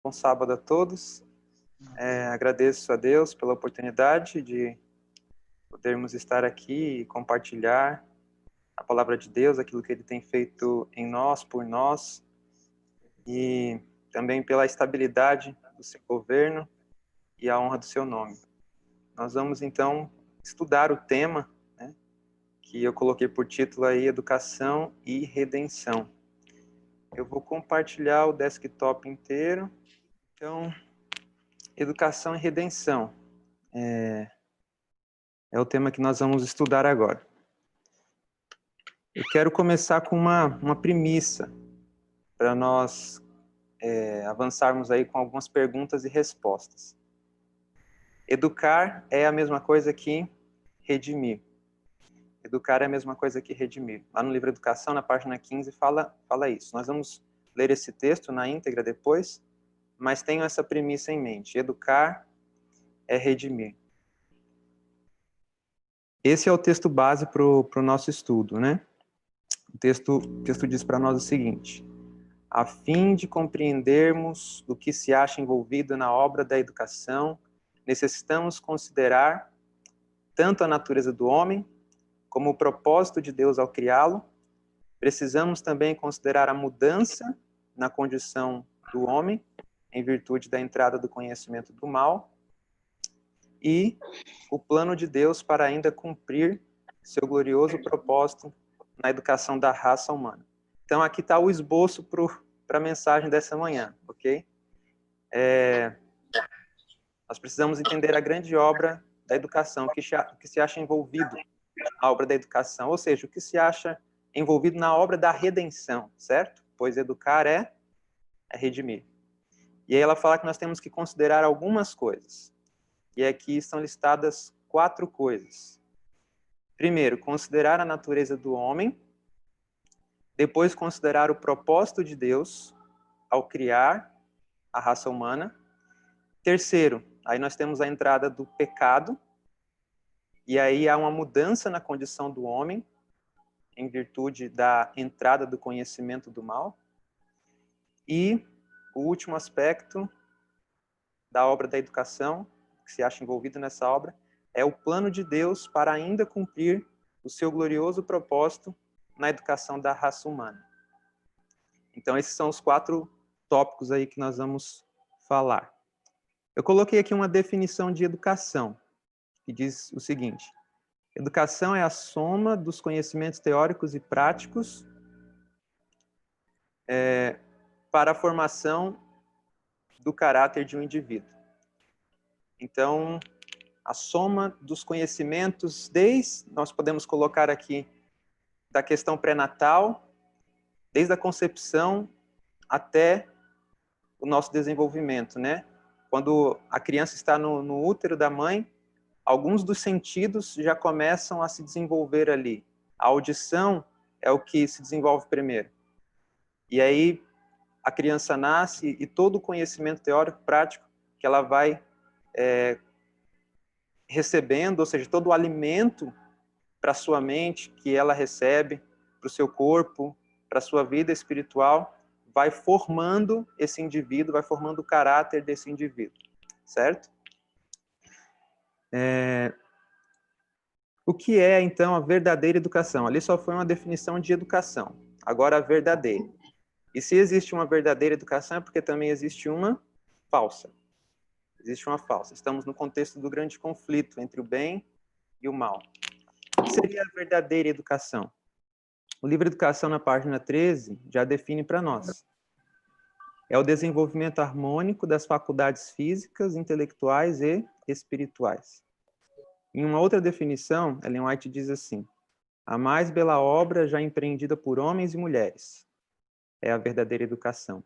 Bom sábado a todos. Agradeço a Deus pela oportunidade de podermos estar aqui e compartilhar a palavra de Deus, aquilo que Ele tem feito em nós, por nós, e também pela estabilidade do seu governo e a honra do seu nome. Nós vamos, então, estudar o tema, né, que eu coloquei por título aí, Educação e Redenção. Eu vou compartilhar o desktop inteiro. Então, Educação e Redenção é o tema que nós vamos estudar agora. Eu quero começar com uma premissa, para nós avançarmos aí com algumas perguntas e respostas. Educar é a mesma coisa que redimir. Educar é a mesma coisa que redimir. Lá no livro Educação, na página 15, fala isso. Nós vamos ler esse texto na íntegra depois, mas tenham essa premissa em mente. Educar é redimir. Esse é o texto base para o nosso estudo, né? O texto diz para nós o seguinte: a fim de compreendermos o que se acha envolvido na obra da educação, necessitamos considerar tanto a natureza do homem, como o propósito de Deus ao criá-lo. Precisamos também considerar a mudança na condição do homem, em virtude da entrada do conhecimento do mal, e o plano de Deus para ainda cumprir seu glorioso propósito na educação da raça humana. Então, aqui está o esboço para a mensagem dessa manhã, ok? Nós precisamos entender a grande obra da educação, o que se acha envolvido na obra da educação, ou seja, o que se acha envolvido na obra da redenção, certo? Pois educar é redimir. E aí ela fala que nós temos que considerar algumas coisas. E aqui estão listadas 4 coisas. Primeiro, considerar a natureza do homem. Depois, considerar o propósito de Deus ao criar a raça humana. Terceiro, aí nós temos a entrada do pecado. E aí há uma mudança na condição do homem, em virtude da entrada do conhecimento do mal. E o último aspecto da obra da educação, que se acha envolvido nessa obra, é o plano de Deus para ainda cumprir o seu glorioso propósito na educação da raça humana. Então, esses são os 4 tópicos aí que nós vamos falar. Eu coloquei aqui uma definição de educação, que diz o seguinte: educação é a soma dos conhecimentos teóricos e práticos para a formação do caráter de um indivíduo. Então, a soma dos conhecimentos, nós podemos colocar aqui, da questão pré-natal, desde a concepção até o nosso desenvolvimento, né? Quando a criança está no útero da mãe, alguns dos sentidos já começam a se desenvolver ali. A audição é o que se desenvolve primeiro. E aí a criança nasce e todo o conhecimento teórico, prático, que ela vai recebendo, ou seja, todo o alimento para a sua mente que ela recebe, para o seu corpo, para a sua vida espiritual, vai formando esse indivíduo, vai formando o caráter desse indivíduo, certo? O que é, então, a verdadeira educação? Ali só foi uma definição de educação. Agora, a verdadeira. E se existe uma verdadeira educação, é porque também existe uma falsa. Existe uma falsa. Estamos no contexto do grande conflito entre o bem e o mal. O que seria a verdadeira educação? O livro Educação, na página 13, já define para nós. É o desenvolvimento harmônico das faculdades físicas, intelectuais e espirituais. Em uma outra definição, Ellen White diz assim: a mais bela obra já empreendida por homens e mulheres é a verdadeira educação.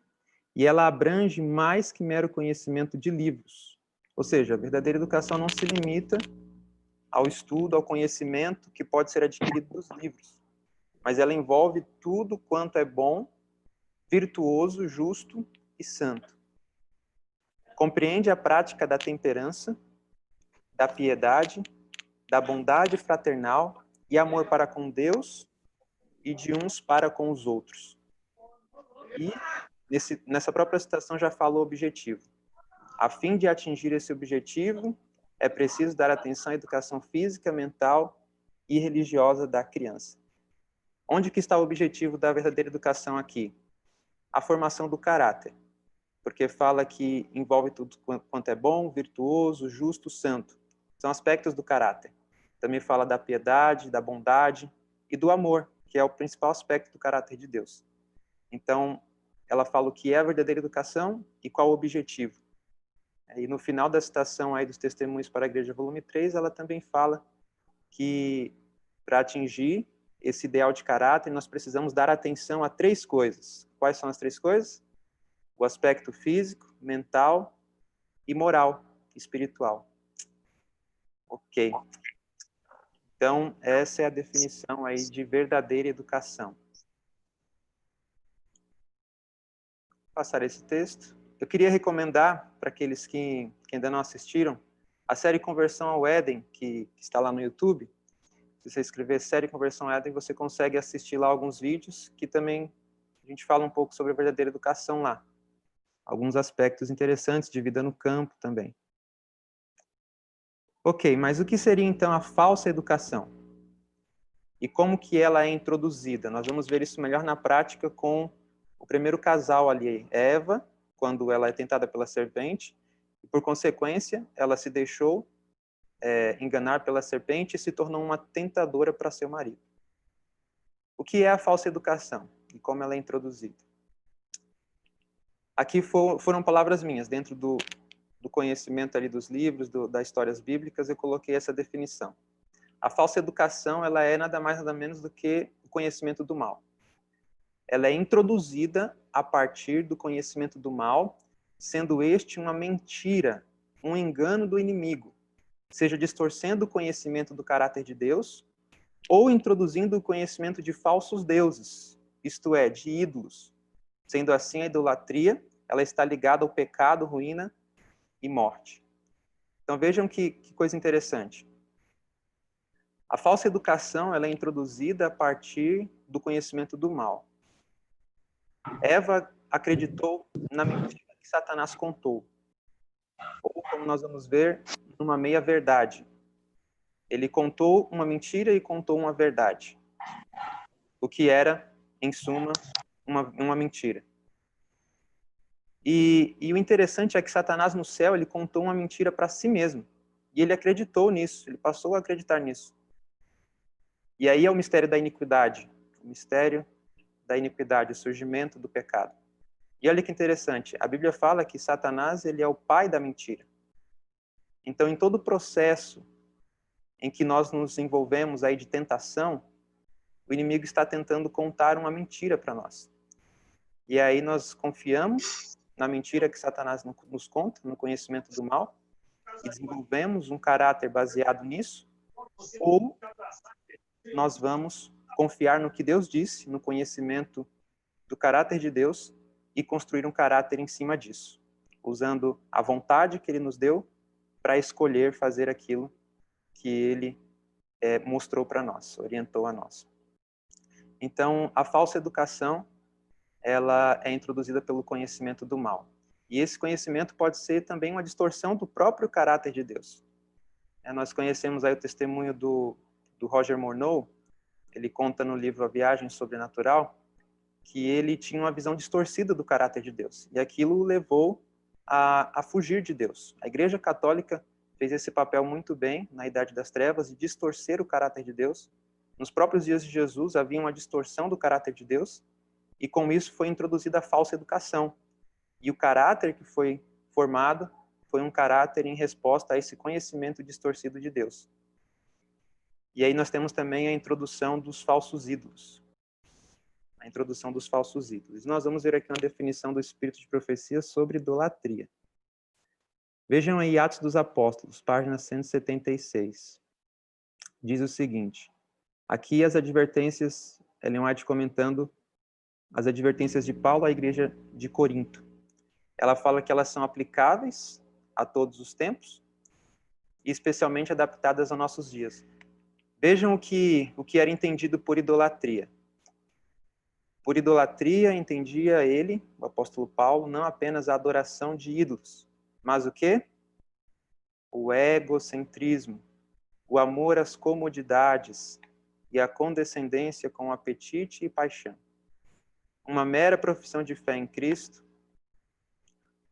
E ela abrange mais que mero conhecimento de livros. Ou seja, a verdadeira educação não se limita ao estudo, ao conhecimento que pode ser adquirido dos livros, mas ela envolve tudo quanto é bom, virtuoso, justo e santo. Compreende a prática da temperança, da piedade, da bondade fraternal e amor para com Deus e de uns para com os outros. E nessa própria citação já fala o objetivo. A fim de atingir esse objetivo, é preciso dar atenção à educação física, mental e religiosa da criança. Onde que está o objetivo da verdadeira educação aqui? A formação do caráter, porque fala que envolve tudo quanto é bom, virtuoso, justo, santo. São aspectos do caráter. Também fala da piedade, da bondade e do amor, que é o principal aspecto do caráter de Deus. Então, ela fala o que é a verdadeira educação e qual o objetivo. E no final da citação aí dos Testemunhos para a Igreja, volume 3, ela também fala que para atingir esse ideal de caráter, nós precisamos dar atenção a 3 coisas. Quais são as 3 coisas? O aspecto físico, mental e moral, espiritual. Ok. Então, essa é a definição aí de verdadeira educação. Vou passar esse texto. Eu queria recomendar para aqueles que ainda não assistiram a série Conversão ao Éden, que está lá no YouTube. Se você escrever série Conversão ao Éden, você consegue assistir lá alguns vídeos que também a gente fala um pouco sobre a verdadeira educação lá. Alguns aspectos interessantes de vida no campo também. Ok, mas o que seria então a falsa educação? E como que ela é introduzida? Nós vamos ver isso melhor na prática com o primeiro casal ali, Eva, quando ela é tentada pela serpente, e por consequência, ela se deixou enganar pela serpente e se tornou uma tentadora para seu marido. O que é a falsa educação e como ela é introduzida? Aqui foram palavras minhas, dentro do conhecimento ali dos livros, das histórias bíblicas, eu coloquei essa definição. A falsa educação, ela é nada mais nada menos do que o conhecimento do mal. Ela é introduzida a partir do conhecimento do mal, sendo este uma mentira, um engano do inimigo, seja distorcendo o conhecimento do caráter de Deus ou introduzindo o conhecimento de falsos deuses, isto é, de ídolos. Sendo assim, a idolatria, ela está ligada ao pecado, ruína e morte. Então vejam que coisa interessante. A falsa educação, ela é introduzida a partir do conhecimento do mal. Eva acreditou na mentira que Satanás contou. Ou, como nós vamos ver, numa meia-verdade. Ele contou uma mentira e contou uma verdade. O que era, em suma, uma mentira. E o interessante é que Satanás no céu, ele contou uma mentira para si mesmo. E ele acreditou nisso, ele passou a acreditar nisso. E aí é o mistério da iniquidade. O mistério da iniquidade, o surgimento do pecado. E olha que interessante, a Bíblia fala que Satanás, ele é o pai da mentira. Então, em todo o processo em que nós nos envolvemos aí de tentação, o inimigo está tentando contar uma mentira para nós. E aí nós confiamos na mentira que Satanás nos conta, no conhecimento do mal, e desenvolvemos um caráter baseado nisso, ou nós vamos confiar no que Deus disse, no conhecimento do caráter de Deus, e construir um caráter em cima disso, usando a vontade que Ele nos deu para escolher fazer aquilo que Ele mostrou para nós, orientou a nós. Então, a falsa educação, ela é introduzida pelo conhecimento do mal. E esse conhecimento pode ser também uma distorção do próprio caráter de Deus. Nós conhecemos aí o testemunho do Roger Morneau, ele conta no livro A Viagem Sobrenatural, que ele tinha uma visão distorcida do caráter de Deus. E aquilo o levou a fugir de Deus. A Igreja Católica fez esse papel muito bem na Idade das Trevas, de distorcer o caráter de Deus. Nos próprios dias de Jesus havia uma distorção do caráter de Deus, e com isso foi introduzida a falsa educação. E o caráter que foi formado foi um caráter em resposta a esse conhecimento distorcido de Deus. E aí nós temos também a introdução dos falsos ídolos. A introdução dos falsos ídolos. Nós vamos ver aqui uma definição do espírito de profecia sobre idolatria. Vejam aí Atos dos Apóstolos, página 176. Diz o seguinte, aqui as advertências, Ellen White comentando as advertências de Paulo à igreja de Corinto. Ela fala que elas são aplicáveis a todos os tempos e especialmente adaptadas aos nossos dias. Vejam o que era entendido por idolatria. Por idolatria entendia ele, o apóstolo Paulo, não apenas a adoração de ídolos, mas o quê? O egocentrismo, o amor às comodidades e a condescendência com apetite e paixão. Uma mera profissão de fé em Cristo,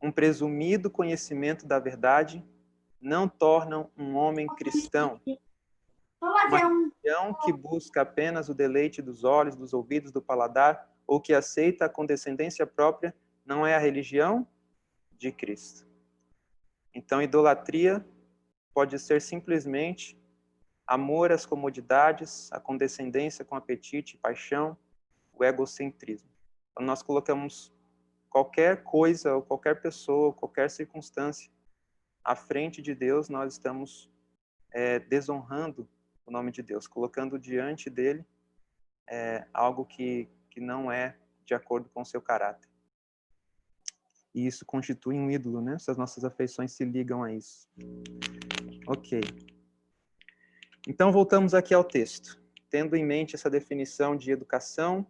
um presumido conhecimento da verdade, não tornam um homem cristão. Uma religião que busca apenas o deleite dos olhos, dos ouvidos, do paladar, ou que aceita a condescendência própria, não é a religião de Cristo. Então, idolatria pode ser simplesmente amor às comodidades, a condescendência com apetite e paixão, o egocentrismo. Então, nós colocamos qualquer coisa, ou qualquer pessoa, ou qualquer circunstância à frente de Deus, nós estamos desonrando o nome de Deus, colocando diante dele algo que não é de acordo com o seu caráter. E isso constitui um ídolo, né? Essas nossas afeições se ligam a isso. Ok. Então, voltamos aqui ao texto. Tendo em mente essa definição de educação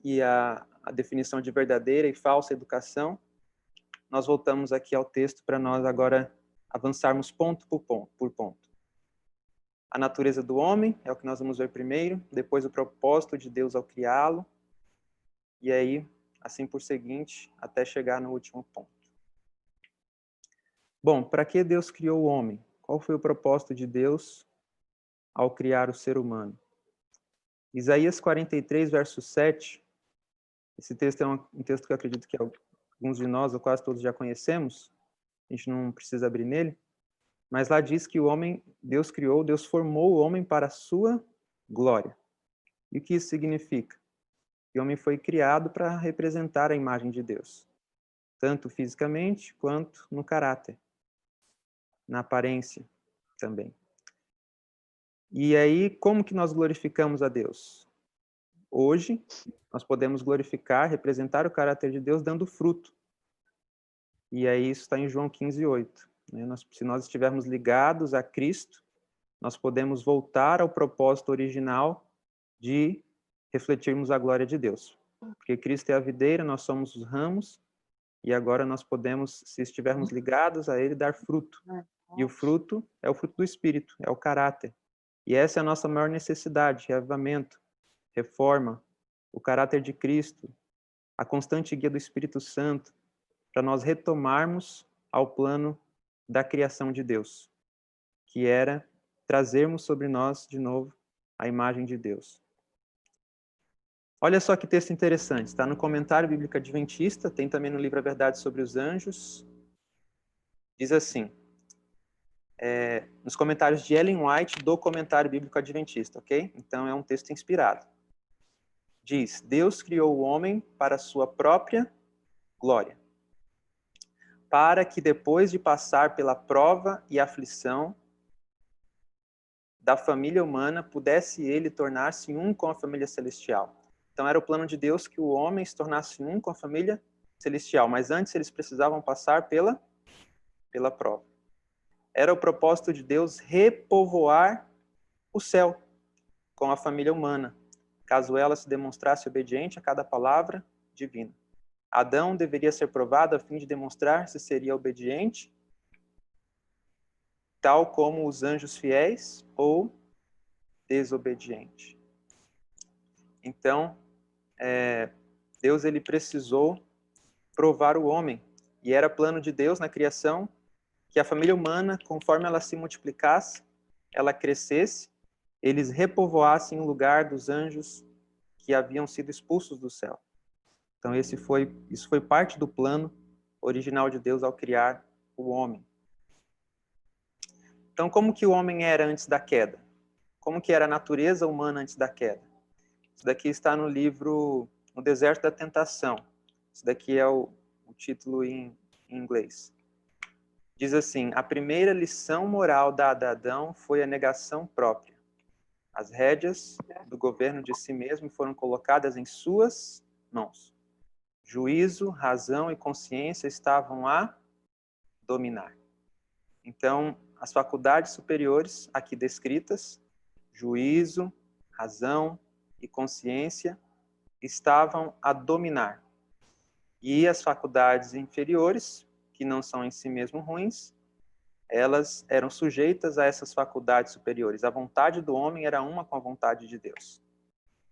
e a definição de verdadeira e falsa educação, nós voltamos aqui ao texto para nós agora avançarmos ponto por ponto. A natureza do homem é o que nós vamos ver primeiro, depois o propósito de Deus ao criá-lo, e aí, assim por seguinte, até chegar no último ponto. Bom, para que Deus criou o homem? Qual foi o propósito de Deus ao criar o ser humano? Isaías 43, verso 7, esse texto é um texto que eu acredito que alguns de nós, ou quase todos, já conhecemos, a gente não precisa abrir nele, mas lá diz que o homem, Deus criou, Deus formou o homem para a sua glória. E o que isso significa? Que o homem foi criado para representar a imagem de Deus, tanto fisicamente quanto no caráter, na aparência também. E aí, como que nós glorificamos a Deus? Hoje, nós podemos glorificar, representar o caráter de Deus dando fruto. E aí isso está em João 15:8. Se nós estivermos ligados a Cristo, nós podemos voltar ao propósito original de refletirmos a glória de Deus. Porque Cristo é a videira, nós somos os ramos, e agora nós podemos, se estivermos ligados a Ele, dar fruto. E o fruto é o fruto do Espírito, é o caráter. E essa é a nossa maior necessidade, reavivamento, reforma, o caráter de Cristo, a constante guia do Espírito Santo, para nós retomarmos ao plano da criação de Deus, que era trazermos sobre nós, de novo, a imagem de Deus. Olha só que texto interessante, está no Comentário Bíblico Adventista, tem também no livro A Verdade sobre os Anjos. Diz assim, nos comentários de Ellen White do Comentário Bíblico Adventista, ok? Então é um texto inspirado. Diz, Deus criou o homem para a sua própria glória, para que depois de passar pela prova e aflição da família humana, pudesse ele tornar-se um com a família celestial. Então era o plano de Deus que o homem se tornasse um com a família celestial, mas antes eles precisavam passar pela prova. Era o propósito de Deus repovoar o céu com a família humana, caso ela se demonstrasse obediente a cada palavra divina. Adão deveria ser provado a fim de demonstrar se seria obediente, tal como os anjos fiéis, ou desobediente. Então, Deus ele precisou provar o homem, e era plano de Deus na criação que a família humana, conforme ela se multiplicasse, ela crescesse, eles repovoassem o lugar dos anjos que haviam sido expulsos do céu. Então isso foi parte do plano original de Deus ao criar o homem. Então como que o homem era antes da queda? Como que era a natureza humana antes da queda? Isso daqui está no livro No Deserto da Tentação. Isso daqui é o título em inglês. Diz assim, a primeira lição moral dada a Adão foi a negação própria. As rédeas do governo de si mesmo foram colocadas em suas mãos. Juízo, razão e consciência estavam a dominar. Então, as faculdades superiores aqui descritas, juízo, razão e consciência, estavam a dominar. E as faculdades inferiores, que não são em si mesmo ruins, elas eram sujeitas a essas faculdades superiores. A vontade do homem era uma com a vontade de Deus.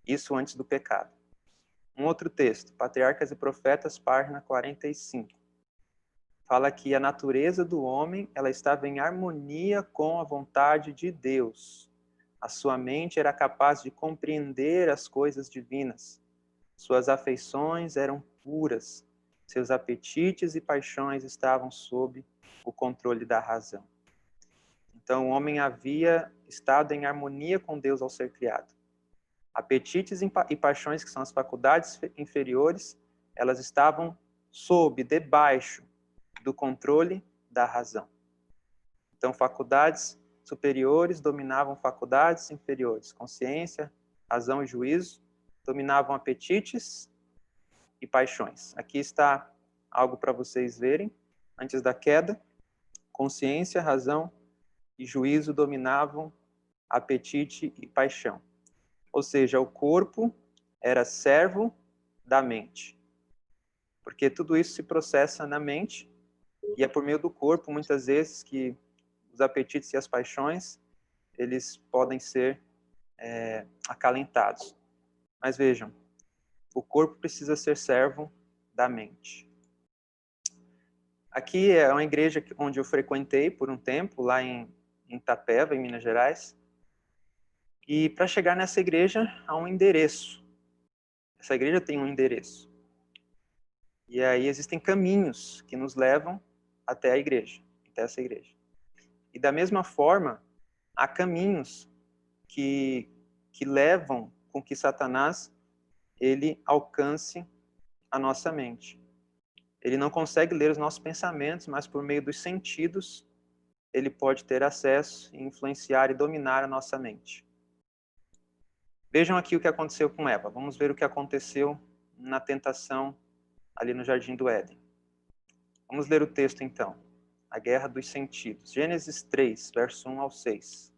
Isso antes do pecado. Um outro texto, Patriarcas e Profetas, página 45. Fala que a natureza do homem, ela estava em harmonia com a vontade de Deus. A sua mente era capaz de compreender as coisas divinas. Suas afeições eram puras. Seus apetites e paixões estavam sob o controle da razão. Então, o homem havia estado em harmonia com Deus ao ser criado. Apetites e paixões, que são as faculdades inferiores, elas estavam debaixo do controle da razão. Então, faculdades superiores dominavam faculdades inferiores. Consciência, razão e juízo dominavam apetites e paixões. Aqui está algo para vocês verem. Antes da queda, consciência, razão e juízo dominavam apetite e paixão. Ou seja, o corpo era servo da mente. Porque tudo isso se processa na mente, e é por meio do corpo, muitas vezes, que os apetites e as paixões, eles podem ser acalentados. Mas vejam, o corpo precisa ser servo da mente. Aqui é uma igreja onde eu frequentei por um tempo, lá em Itapeva, em Minas Gerais. E para chegar nessa igreja, há um endereço. Essa igreja tem um endereço. E aí existem caminhos que nos levam até a igreja, até essa igreja. E da mesma forma, há caminhos que levam com que Satanás ele alcance a nossa mente. Ele não consegue ler os nossos pensamentos, mas por meio dos sentidos, ele pode ter acesso e influenciar e dominar a nossa mente. Vejam aqui o que aconteceu com Eva. Vamos ver o que aconteceu na tentação ali no Jardim do Éden. Vamos ler o texto então. A guerra dos sentidos. Gênesis 3, verso 1 ao 6.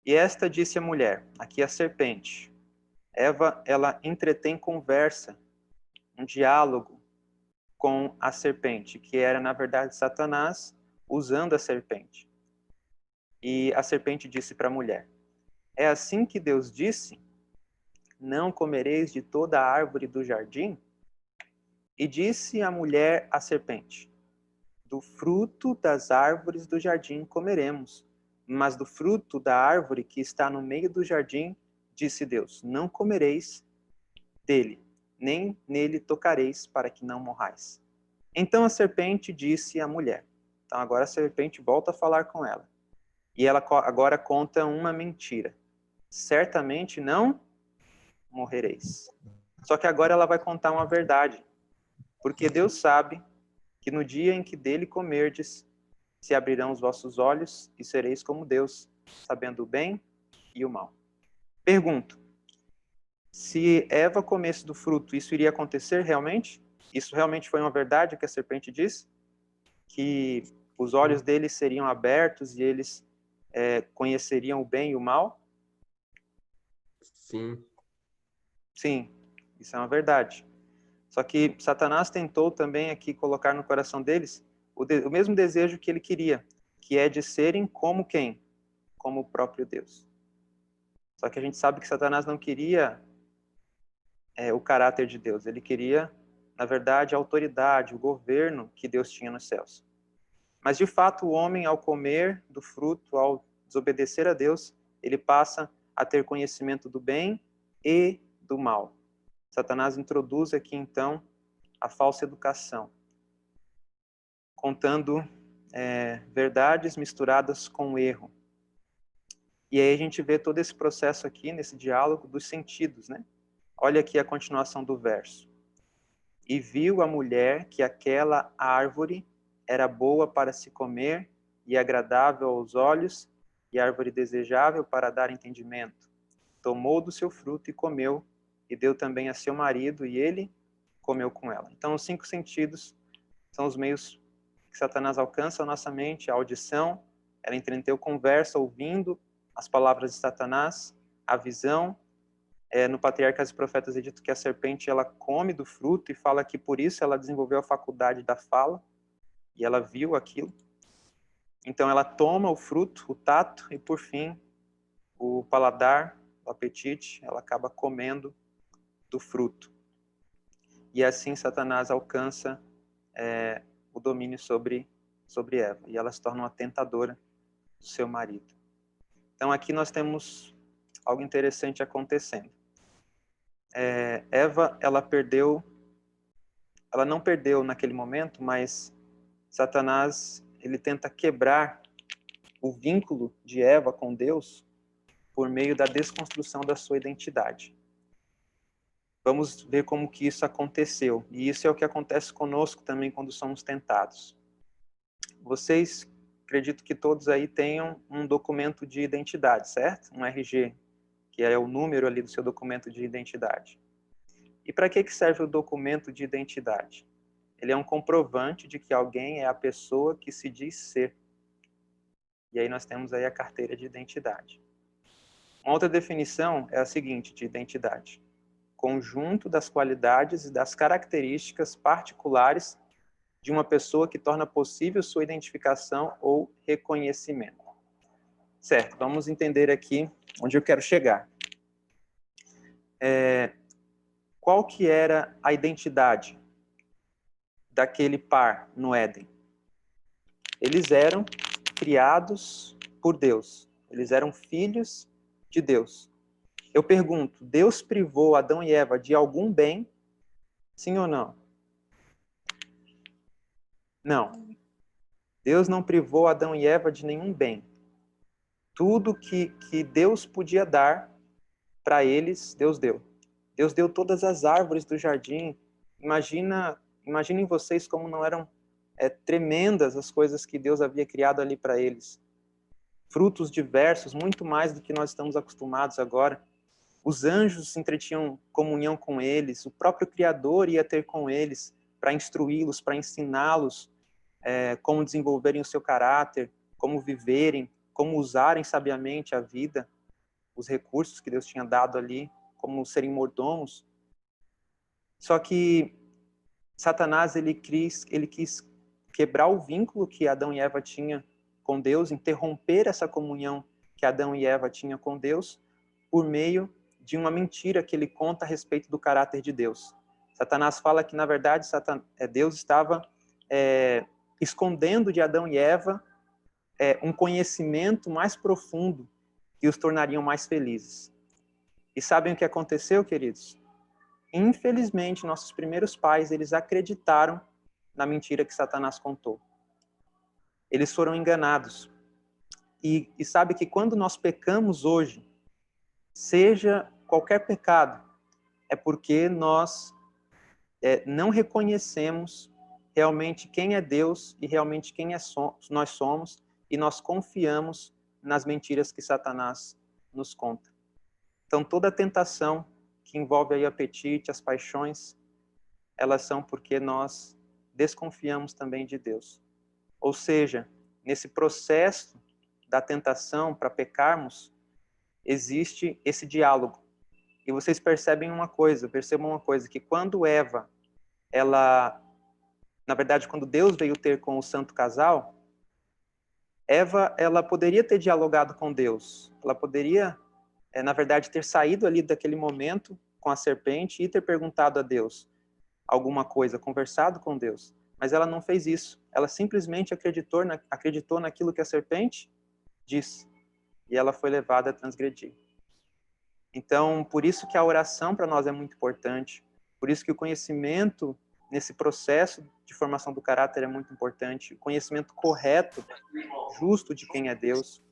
E esta disse a mulher, aqui a serpente. Eva, ela entretém conversa, um diálogo com a serpente, que era, na verdade, Satanás usando a serpente. E a serpente disse para a mulher, é assim que Deus disse, não comereis de toda a árvore do jardim? E disse a mulher à serpente, do fruto das árvores do jardim comeremos, mas do fruto da árvore que está no meio do jardim, disse Deus, não comereis dele, nem nele tocareis, para que não morrais. Então a serpente disse à mulher. Então agora a serpente volta a falar com ela. E ela agora conta uma mentira. Certamente não morrereis. Só que agora ela vai contar uma verdade. Porque Deus sabe que no dia em que dele comerdes, se abrirão os vossos olhos e sereis como Deus, sabendo o bem e o mal. Pergunto, se Eva comesse do fruto, isso iria acontecer realmente? Isso realmente foi uma verdade que a serpente disse? Que os olhos deles seriam abertos e eles conheceriam o bem e o mal? Sim. Sim, isso é uma verdade. Só que Satanás tentou também aqui colocar no coração deles o mesmo desejo que ele queria, que é de serem como quem? Como o próprio Deus. Só que a gente sabe que Satanás não queria o caráter de Deus, ele queria, na verdade, a autoridade, o governo que Deus tinha nos céus. Mas, de fato, o homem, ao comer do fruto, ao desobedecer a Deus, ele passa a ter conhecimento do bem e do mal. Satanás introduz aqui, então, a falsa educação, contando verdades misturadas com erro. E aí a gente vê todo esse processo aqui, nesse diálogo dos sentidos, né? Olha aqui a continuação do verso. E viu a mulher que aquela árvore era boa para se comer e agradável aos olhos, e árvore desejável para dar entendimento. Tomou do seu fruto e comeu, e deu também a seu marido, e ele comeu com ela. Então, os 5 sentidos são os meios que Satanás alcança a nossa mente, a audição, ela entreteu conversa ouvindo as palavras de Satanás, a visão, No Patriarcas e Profetas é dito que a serpente ela come do fruto e fala que por isso ela desenvolveu a faculdade da fala e ela viu aquilo. Então ela toma o fruto, o tato e por fim o paladar, o apetite, ela acaba comendo do fruto. E assim Satanás alcança o domínio sobre Eva e ela se torna uma tentadora do seu marido. Então aqui nós temos algo interessante acontecendo. Eva, ela não perdeu naquele momento, mas Satanás, ele tenta quebrar o vínculo de Eva com Deus por meio da desconstrução da sua identidade. Vamos ver como que isso aconteceu. E isso é o que acontece conosco também quando somos tentados. Vocês, acredito que todos aí tenham um documento de identidade, certo? Um RG, que é o número ali do seu documento de identidade. E para que serve o documento de identidade? Ele é um comprovante de que alguém é a pessoa que se diz ser. E aí nós temos aí a carteira de identidade. Uma outra definição é a seguinte de identidade: conjunto das qualidades e das características particulares de uma pessoa que torna possível sua identificação ou reconhecimento. Certo, vamos entender aqui onde eu quero chegar. Qual que era a identidade daquele par no Éden? Eles eram criados por Deus. Eles eram filhos de Deus. Eu pergunto, Deus privou Adão e Eva de algum bem? Sim ou não? Não. Deus não privou Adão e Eva de nenhum bem. Tudo que Deus podia dar para eles, Deus deu. Deus deu todas as árvores do jardim. Imaginem vocês como não eram tremendas as coisas que Deus havia criado ali para eles. Frutos diversos, muito mais do que nós estamos acostumados agora. Os anjos se entretinham comunhão com eles, o próprio Criador ia ter com eles para instruí-los, para ensiná-los como desenvolverem o seu caráter, como viverem, como usarem sabiamente a vida, os recursos que Deus tinha dado ali, como serem mordomos. Só que Satanás ele quis quebrar o vínculo que Adão e Eva tinham com Deus, interromper essa comunhão que Adão e Eva tinham com Deus, por meio de uma mentira que ele conta a respeito do caráter de Deus. Satanás fala que, na verdade, Deus estava escondendo de Adão e Eva um conhecimento mais profundo que os tornariam mais felizes. E sabem o que aconteceu, queridos? Infelizmente, nossos primeiros pais, eles acreditaram na mentira que Satanás contou. Eles foram enganados. E sabe que quando nós pecamos hoje, seja qualquer pecado, é porque nós não reconhecemos realmente quem é Deus e realmente quem nós somos, e nós confiamos nas mentiras que Satanás nos conta. Então, toda tentação que envolve aí o apetite, as paixões, elas são porque nós desconfiamos também de Deus. Ou seja, nesse processo da tentação para pecarmos, existe esse diálogo. E vocês percebam uma coisa, que quando Eva, na verdade, quando Deus veio ter com o santo casal, Eva, ela poderia ter dialogado com Deus. Ela poderia, na verdade, ter saído ali daquele momento com a serpente e ter perguntado a Deus alguma coisa, conversado com Deus. Mas ela não fez isso. Ela simplesmente acreditou naquilo que a serpente disse. E ela foi levada a transgredir. Então, por isso que a oração para nós é muito importante. Por isso que o conhecimento nesse processo de formação do caráter é muito importante. O conhecimento correto, justo de quem é Deus.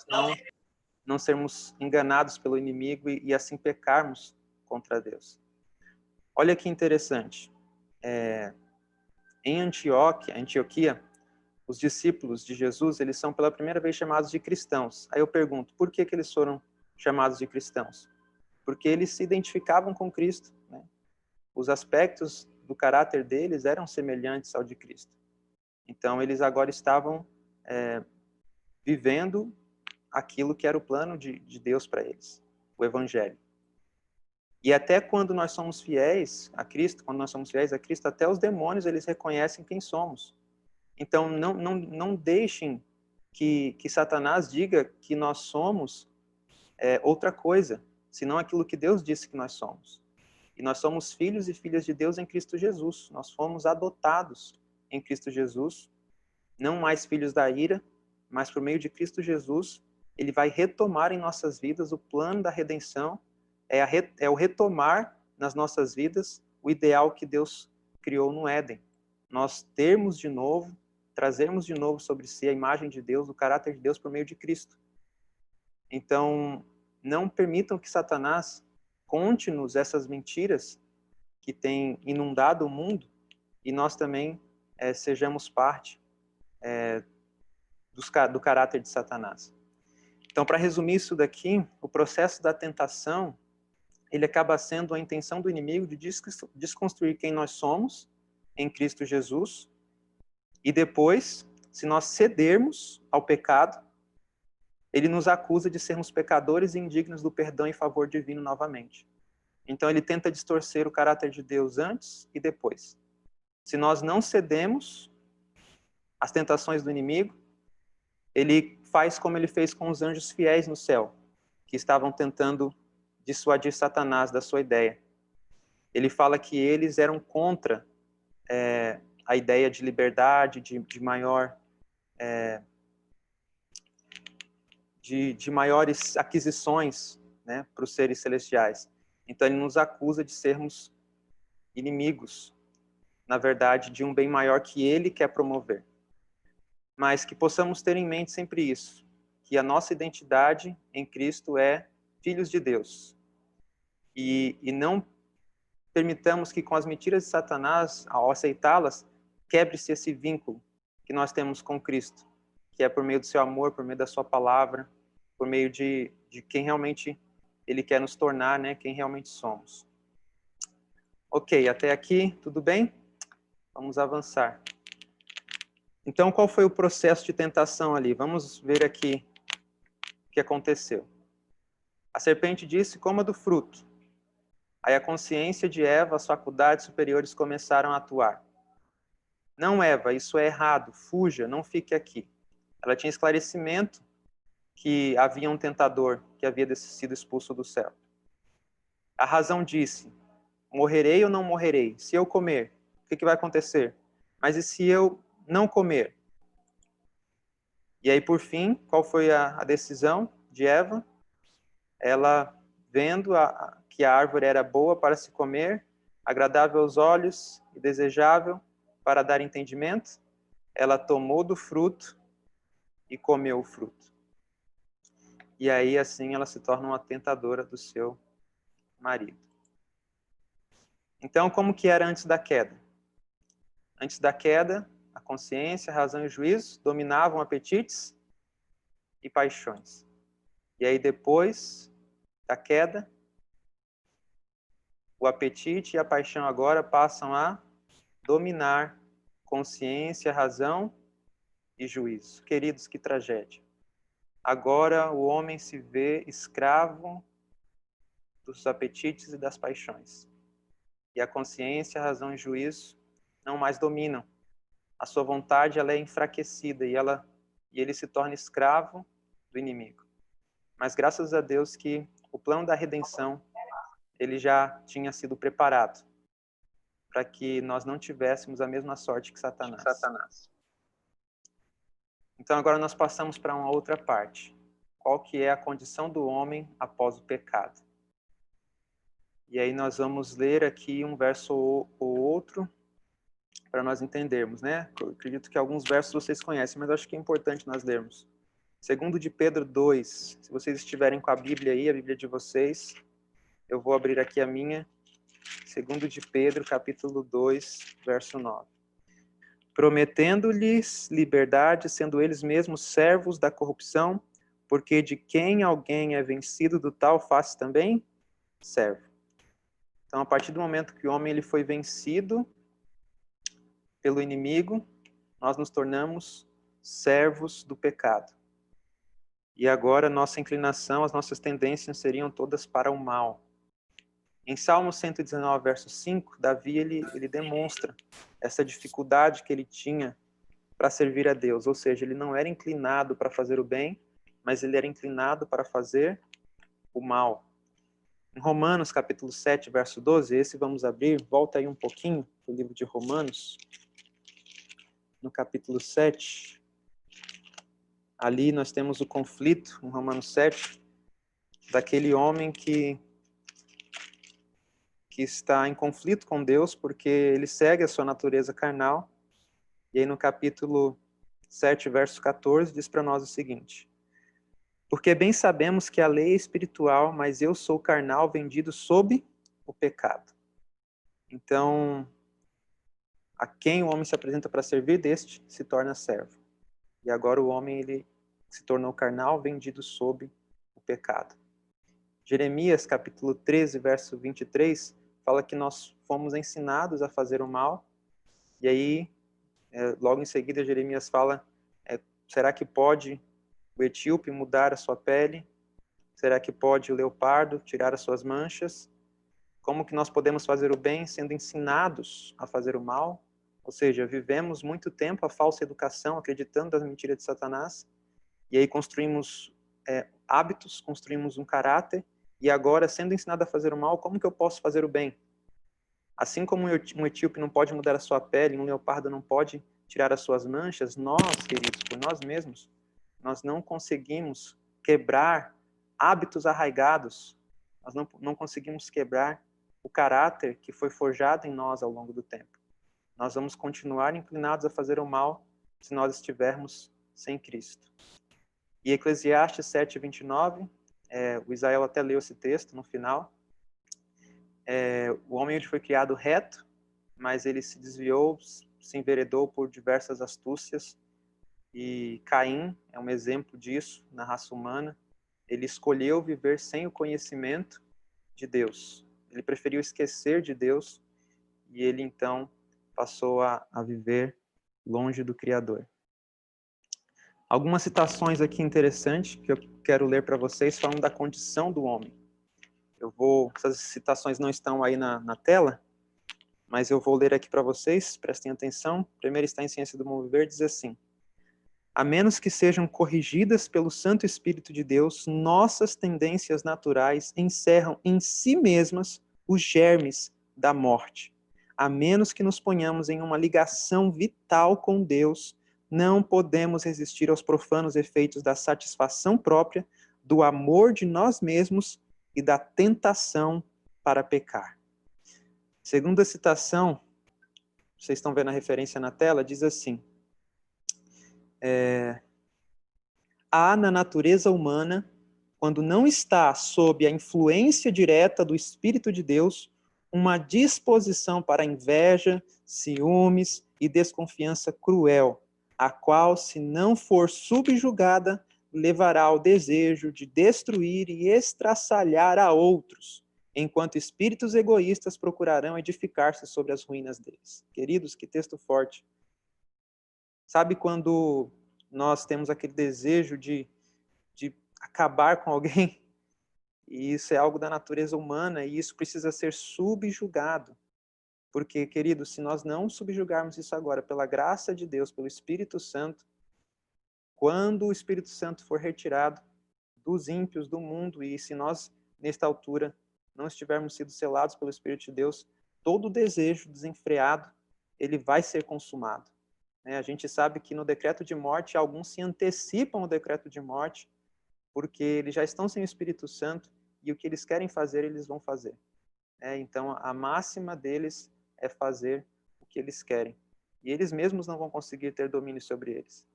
Nós não sermos enganados pelo inimigo e assim pecarmos contra Deus. Olha que interessante. Em Antioquia, os discípulos de Jesus, eles são pela primeira vez chamados de cristãos. Aí eu pergunto, por que eles foram chamados de cristãos? Porque eles se identificavam com Cristo, né? Os aspectos do caráter deles eram semelhantes ao de Cristo. Então, eles agora estavam vivendo aquilo que era o plano de Deus para eles, o Evangelho. E até quando nós somos fiéis a Cristo, até os demônios, eles reconhecem quem somos. Então, não deixem que Satanás diga que nós somos outra coisa, senão aquilo que Deus disse que nós somos. E nós somos filhos e filhas de Deus em Cristo Jesus. Nós fomos adotados em Cristo Jesus, não mais filhos da ira, mas por meio de Cristo Jesus, ele vai retomar em nossas vidas o plano da redenção, é o retomar nas nossas vidas o ideal que Deus criou no Éden. Nós termos de novo, trazermos de novo sobre si a imagem de Deus, o caráter de Deus por meio de Cristo. Então, não permitam que Satanás conte-nos essas mentiras que têm inundado o mundo e nós também sejamos parte do caráter de Satanás. Então, para resumir isso daqui, o processo da tentação, ele acaba sendo a intenção do inimigo de desconstruir quem nós somos em Cristo Jesus, e depois, se nós cedermos ao pecado, ele nos acusa de sermos pecadores e indignos do perdão e favor divino novamente. Então, ele tenta distorcer o caráter de Deus antes e depois. Se nós não cedemos às tentações do inimigo, ele faz como ele fez com os anjos fiéis no céu, que estavam tentando dissuadir Satanás da sua ideia. Ele fala que eles eram contra a ideia de liberdade, de maiores aquisições, né, para os seres celestiais. Então ele nos acusa de sermos inimigos, na verdade, de um bem maior que ele quer promover. Mas que possamos ter em mente sempre isso, que a nossa identidade em Cristo é filhos de Deus. E não permitamos que com as mentiras de Satanás, ao aceitá-las, quebre-se esse vínculo que nós temos com Cristo, que é por meio do seu amor, por meio da sua palavra, por meio de quem realmente ele quer nos tornar, né, quem realmente somos. Ok, até aqui, tudo bem? Vamos avançar. Então, qual foi o processo de tentação ali? Vamos ver aqui o que aconteceu. A serpente disse, coma do fruto. Aí a consciência de Eva, as faculdades superiores começaram a atuar. Não, Eva, isso é errado, fuja, não fique aqui. Ela tinha esclarecimento que havia um tentador que havia sido expulso do céu. A razão disse, morrerei ou não morrerei? Se eu comer, o que vai acontecer? Mas e se eu não comer? E aí, por fim, qual foi a decisão de Eva? Ela, vendo que a árvore era boa para se comer, agradável aos olhos e desejável para dar entendimento, ela tomou do fruto e comeu o fruto. E aí, assim, ela se torna uma tentadora do seu marido. Então, como que era antes da queda? Antes da queda, a consciência, a razão e o juízo dominavam apetites e paixões. E aí, depois da queda, o apetite e a paixão agora passam a dominar consciência, razão e juízo. Queridos, que tragédia. Agora o homem se vê escravo dos apetites e das paixões. E a consciência, a razão e o juízo não mais dominam. A sua vontade ela é enfraquecida e ele se torna escravo do inimigo. Mas graças a Deus que o plano da redenção ele já tinha sido preparado para que nós não tivéssemos a mesma sorte que Satanás. Então agora nós passamos para uma outra parte. Qual que é a condição do homem após o pecado? E aí nós vamos ler aqui um verso ou outro para nós entendermos, né? Eu acredito que alguns versos vocês conhecem, mas acho que é importante nós lermos. 2 de Pedro 2, se vocês estiverem com a Bíblia aí, a Bíblia de vocês, eu vou abrir aqui a minha. 2 de Pedro, capítulo 2, verso 9. Prometendo-lhes liberdade, sendo eles mesmos servos da corrupção, porque de quem alguém é vencido, do tal faz também servo. Então, a partir do momento que o homem ele foi vencido pelo inimigo, nós nos tornamos servos do pecado. E agora nossa inclinação, as nossas tendências seriam todas para o mal. Em Salmo 119, verso 5, Davi ele demonstra essa dificuldade que ele tinha para servir a Deus, ou seja, ele não era inclinado para fazer o bem, mas ele era inclinado para fazer o mal. Em Romanos, capítulo 7, verso 12, esse vamos abrir, volta aí um pouquinho para o livro de Romanos, no capítulo 7, ali nós temos o conflito, em Romanos 7, daquele homem que está em conflito com Deus, porque ele segue a sua natureza carnal. E aí no capítulo 7, verso 14, diz para nós o seguinte: porque bem sabemos que a lei é espiritual, mas eu sou carnal, vendido sob o pecado. Então, a quem o homem se apresenta para servir, deste se torna servo. E agora o homem ele se tornou carnal, vendido sob o pecado. Jeremias, capítulo 13, verso 23, fala que nós fomos ensinados a fazer o mal. E aí, logo em seguida, Jeremias fala, será que pode o etíope mudar a sua pele? Será que pode o leopardo tirar as suas manchas? Como que nós podemos fazer o bem sendo ensinados a fazer o mal? Ou seja, vivemos muito tempo a falsa educação, acreditando nas mentiras de Satanás, e aí construímos hábitos, construímos um caráter, e agora, sendo ensinado a fazer o mal, como que eu posso fazer o bem? Assim como um etíope não pode mudar a sua pele, um leopardo não pode tirar as suas manchas, nós, queridos, por nós mesmos, nós não conseguimos quebrar hábitos arraigados, nós não conseguimos quebrar o caráter que foi forjado em nós ao longo do tempo. Nós vamos continuar inclinados a fazer o mal se nós estivermos sem Cristo. E Eclesiastes 7, 29, o Isael até leu esse texto no final, o homem ele foi criado reto, mas ele se desviou, se enveredou por diversas astúcias, e Caim é um exemplo disso na raça humana. Ele escolheu viver sem o conhecimento de Deus. Ele preferiu esquecer de Deus e ele então passou a viver longe do Criador. Algumas citações aqui interessantes que eu quero ler para vocês falando da condição do homem. Essas citações não estão aí na tela, mas eu vou ler aqui para vocês, prestem atenção. Primeiro está em Ciência do Mover, diz assim: a menos que sejam corrigidas pelo Santo Espírito de Deus, nossas tendências naturais encerram em si mesmas os germes da morte. A menos que nos ponhamos em uma ligação vital com Deus, não podemos resistir aos profanos efeitos da satisfação própria, do amor de nós mesmos e da tentação para pecar. Segunda citação, vocês estão vendo a referência na tela, diz assim: há na natureza humana, quando não está sob a influência direta do Espírito de Deus, uma disposição para inveja, ciúmes e desconfiança cruel, a qual, se não for subjugada, levará ao desejo de destruir e estraçalhar a outros, enquanto espíritos egoístas procurarão edificar-se sobre as ruínas deles. Queridos, que texto forte. Sabe quando nós temos aquele desejo de acabar com alguém? E isso é algo da natureza humana e isso precisa ser subjugado. Porque, queridos, se nós não subjugarmos isso agora, pela graça de Deus, pelo Espírito Santo, quando o Espírito Santo for retirado dos ímpios, do mundo, e se nós, nesta altura, não estivermos sido selados pelo Espírito de Deus, todo desejo desenfreado, ele vai ser consumado. A gente sabe que no decreto de morte, alguns se antecipam ao decreto de morte, porque eles já estão sem o Espírito Santo, e o que eles querem fazer, eles vão fazer. Então, a máxima deles é fazer o que eles querem. E eles mesmos não vão conseguir ter domínio sobre eles.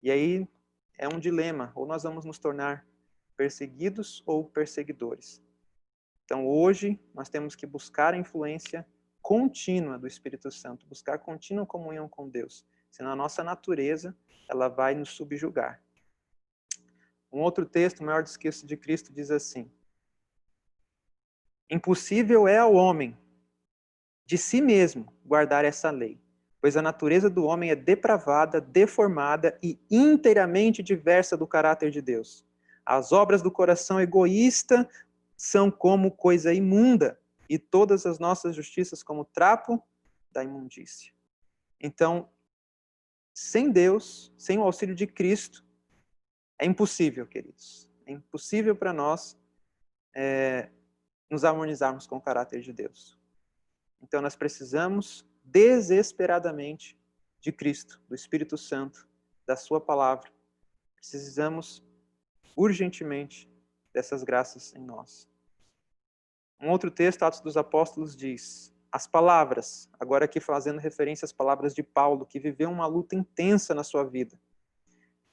E aí é um dilema, ou nós vamos nos tornar perseguidos ou perseguidores. Então, hoje, nós temos que buscar a influência contínua do Espírito Santo, buscar contínua comunhão com Deus, senão a nossa natureza ela vai nos subjugar. Um outro texto, o maior discurso de Cristo, diz assim: impossível é ao homem, de si mesmo, guardar essa lei, pois a natureza do homem é depravada, deformada e inteiramente diversa do caráter de Deus. As obras do coração egoísta são como coisa imunda, e todas as nossas justiças como trapo da imundícia. Então, sem Deus, sem o auxílio de Cristo, é impossível, queridos. É impossível para nós nos harmonizarmos com o caráter de Deus. Então, nós precisamos desesperadamente de Cristo, do Espírito Santo, da sua palavra. Precisamos urgentemente dessas graças em nós. Um outro texto, Atos dos Apóstolos, diz: as palavras, agora aqui fazendo referência às palavras de Paulo, que viveu uma luta intensa na sua vida.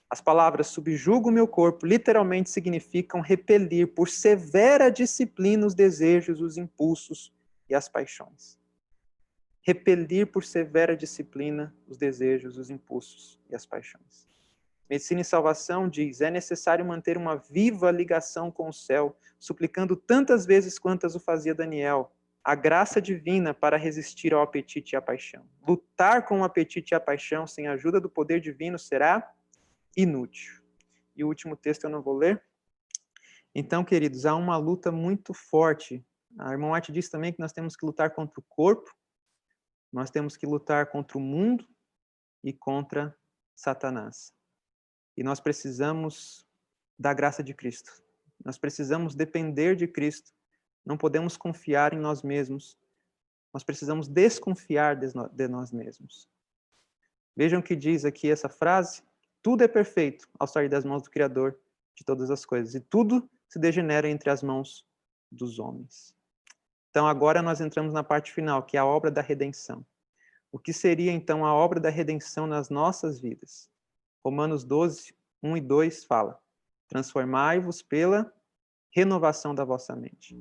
As palavras subjuga o meu corpo literalmente significam repelir por severa disciplina os desejos, os impulsos e as paixões. Repelir por severa disciplina os desejos, os impulsos e as paixões. Medicina e Salvação diz: é necessário manter uma viva ligação com o céu, suplicando tantas vezes quantas o fazia Daniel, a graça divina para resistir ao apetite e à paixão. Lutar com o apetite e a paixão sem a ajuda do poder divino será inútil. E o último texto eu não vou ler. Então, queridos, há uma luta muito forte. A irmã White diz também que nós temos que lutar contra o corpo, nós temos que lutar contra o mundo e contra Satanás. E nós precisamos da graça de Cristo. Nós precisamos depender de Cristo. Não podemos confiar em nós mesmos. Nós precisamos desconfiar de nós mesmos. Vejam o que diz aqui essa frase: tudo é perfeito ao sair das mãos do Criador de todas as coisas, e tudo se degenera entre as mãos dos homens. Então agora nós entramos na parte final, que é a obra da redenção. O que seria então a obra da redenção nas nossas vidas? Romanos 12, 1 e 2 fala: transformai-vos pela renovação da vossa mente.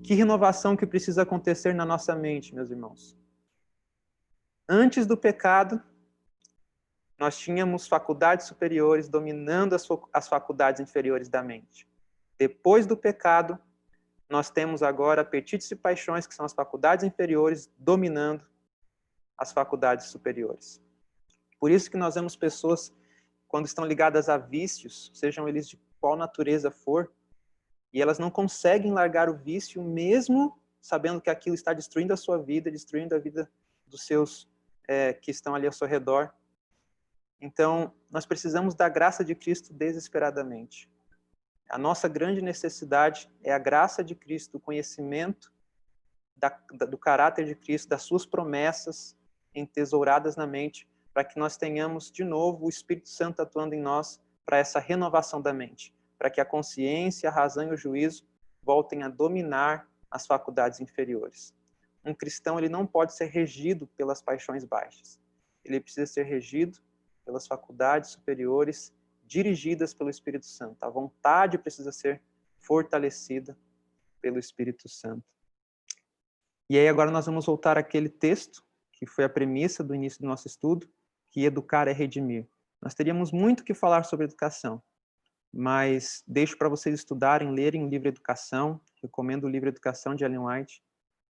Que renovação que precisa acontecer na nossa mente, meus irmãos? Antes do pecado, nós tínhamos faculdades superiores dominando as faculdades inferiores da mente. Depois do pecado, nós temos agora apetites e paixões, que são as faculdades inferiores, dominando as faculdades superiores. Por isso que nós vemos pessoas, quando estão ligadas a vícios, sejam eles de qual natureza for, e elas não conseguem largar o vício, mesmo sabendo que aquilo está destruindo a sua vida, destruindo a vida dos seus que estão ali ao seu redor. Então, nós precisamos da graça de Cristo desesperadamente. A nossa grande necessidade é a graça de Cristo, o conhecimento do caráter de Cristo, das suas promessas entesouradas na mente, para que nós tenhamos de novo o Espírito Santo atuando em nós para essa renovação da mente, para que a consciência, a razão e o juízo voltem a dominar as faculdades inferiores. Um cristão, ele não pode ser regido pelas paixões baixas. Ele precisa ser regido pelas faculdades superiores, dirigidas pelo Espírito Santo. A vontade precisa ser fortalecida pelo Espírito Santo. E aí agora nós vamos voltar àquele texto, que foi a premissa do início do nosso estudo, que educar é redimir. Nós teríamos muito que falar sobre educação, mas deixo para vocês estudarem, lerem o livro Educação. Recomendo o livro Educação de Ellen White,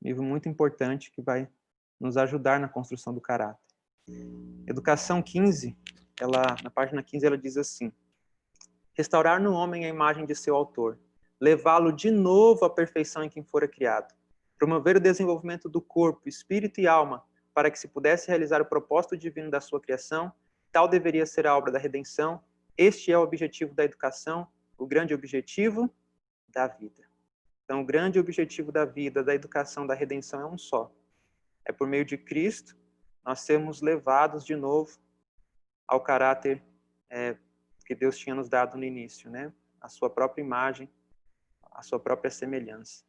um livro muito importante que vai nos ajudar na construção do caráter. Educação 15, na página 15, ela diz assim: restaurar no homem a imagem de seu autor, levá-lo de novo à perfeição em quem fora criado, promover o desenvolvimento do corpo, espírito e alma, para que se pudesse realizar o propósito divino da sua criação. Tal deveria ser a obra da redenção. Este é o objetivo da educação, o grande objetivo da vida. Então, o grande objetivo da vida, da educação, da redenção é um só. É por meio de Cristo, nós sermos levados de novo ao caráter que Deus tinha nos dado no início, né? A sua própria imagem, a sua própria semelhança.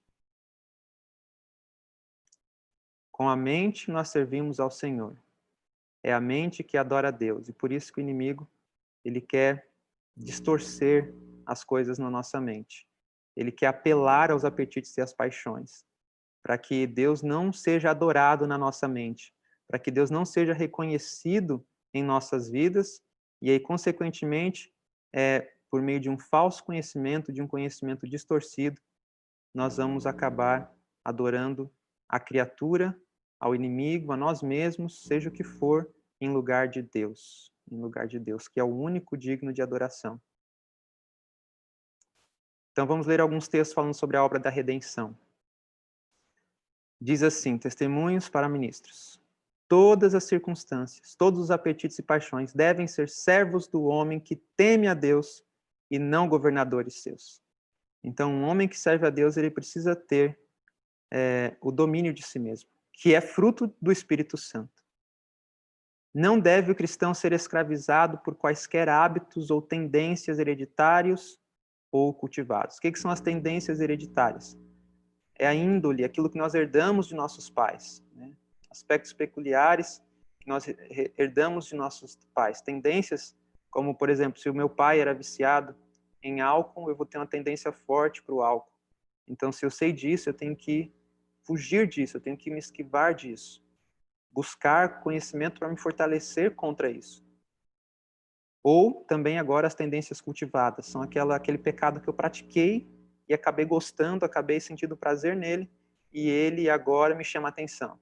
Com a mente nós servimos ao Senhor. É a mente que adora a Deus, e por isso que o inimigo, ele quer distorcer as coisas na nossa mente. Ele quer apelar aos apetites e às paixões, para que Deus não seja adorado na nossa mente, para que Deus não seja reconhecido em nossas vidas, e aí, consequentemente, por meio de um falso conhecimento, de um conhecimento distorcido, nós vamos acabar adorando a criatura, ao inimigo, a nós mesmos, seja o que for, em lugar de Deus, que é o único digno de adoração. Então vamos ler alguns textos falando sobre a obra da redenção. Diz assim, Testemunhos para Ministros. Todas as circunstâncias, todos os apetites e paixões devem ser servos do homem que teme a Deus e não governadores seus. Então, um homem que serve a Deus, ele precisa ter o domínio de si mesmo, que é fruto do Espírito Santo. Não deve o cristão ser escravizado por quaisquer hábitos ou tendências hereditários ou cultivados. O que são as tendências hereditárias? É a índole, aquilo que nós herdamos de nossos pais, né? Aspectos peculiares que nós herdamos de nossos pais. Tendências como, por exemplo, se o meu pai era viciado em álcool, eu vou ter uma tendência forte para o álcool. Então, se eu sei disso, eu tenho que fugir disso, eu tenho que me esquivar disso. Buscar conhecimento para me fortalecer contra isso. Ou também agora as tendências cultivadas, são aquele pecado que eu pratiquei e acabei gostando, acabei sentindo prazer nele, e ele agora me chama a atenção.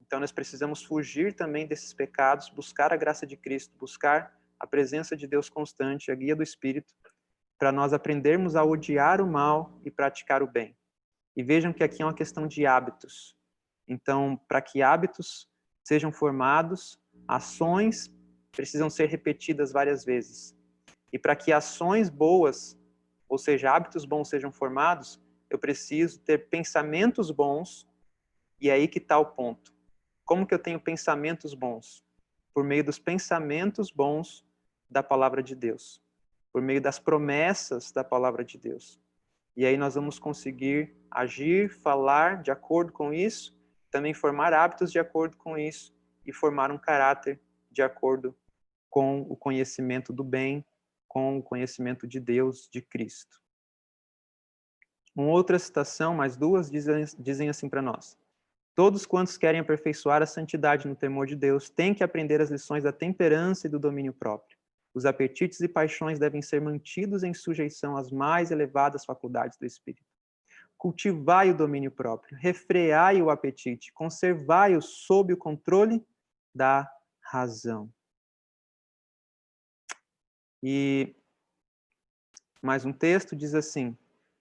Então nós precisamos fugir também desses pecados, buscar a graça de Cristo, buscar a presença de Deus constante, a guia do Espírito, para nós aprendermos a odiar o mal e praticar o bem. E vejam que aqui é uma questão de hábitos. Então, para que hábitos sejam formados, ações precisam ser repetidas várias vezes. E para que ações boas, ou seja, hábitos bons sejam formados, eu preciso ter pensamentos bons, e é aí que está o ponto. Como que eu tenho pensamentos bons? Por meio dos pensamentos bons da palavra de Deus, por meio das promessas da palavra de Deus. E aí nós vamos conseguir agir, falar de acordo com isso, também formar hábitos de acordo com isso e formar um caráter de acordo com o conhecimento do bem, com o conhecimento de Deus, de Cristo. Uma outra citação, mais duas, dizem assim para nós. Todos quantos querem aperfeiçoar a santidade no temor de Deus têm que aprender as lições da temperança e do domínio próprio. Os apetites e paixões devem ser mantidos em sujeição às mais elevadas faculdades do Espírito. Cultivai o domínio próprio, refreai o apetite, conservai-o sob o controle da razão. E mais um texto diz assim: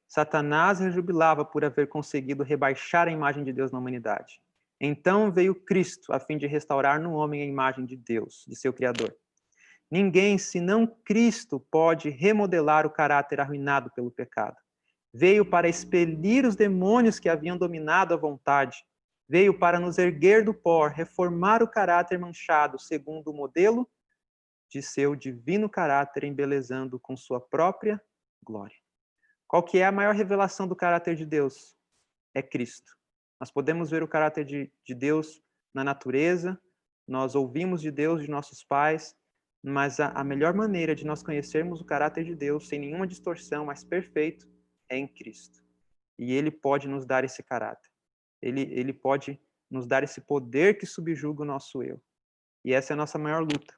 Satanás rejubilava por haver conseguido rebaixar a imagem de Deus na humanidade. Então veio Cristo, a fim de restaurar no homem a imagem de Deus, de seu Criador. Ninguém, senão Cristo, pode remodelar o caráter arruinado pelo pecado. Veio para expelir os demônios que haviam dominado a vontade. Veio para nos erguer do pó, reformar o caráter manchado, segundo o modelo de seu divino caráter, embelezando com sua própria glória. Qual que é a maior revelação do caráter de Deus? É Cristo. Nós podemos ver o caráter de Deus na natureza, nós ouvimos de Deus, de nossos pais, mas a melhor maneira de nós conhecermos o caráter de Deus, sem nenhuma distorção, mas perfeito, é em Cristo. E Ele pode nos dar esse caráter. Ele pode nos dar esse poder que subjuga o nosso eu. E essa é a nossa maior luta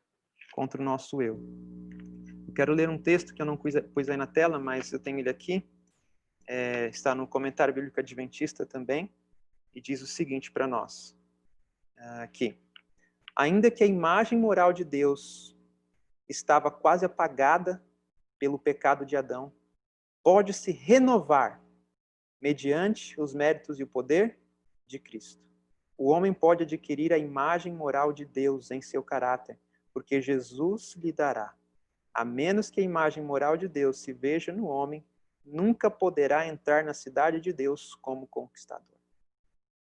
contra o nosso eu. Eu quero ler um texto que eu não pus aí na tela, mas eu tenho ele aqui. Está no Comentário Bíblico Adventista também, e diz o seguinte para nós, aqui. Ainda que a imagem moral de Deus estava quase apagada pelo pecado de Adão, pode-se renovar mediante os méritos e o poder de Cristo. O homem pode adquirir a imagem moral de Deus em seu caráter, porque Jesus lhe dará. A menos que a imagem moral de Deus se veja no homem, nunca poderá entrar na cidade de Deus como conquistador.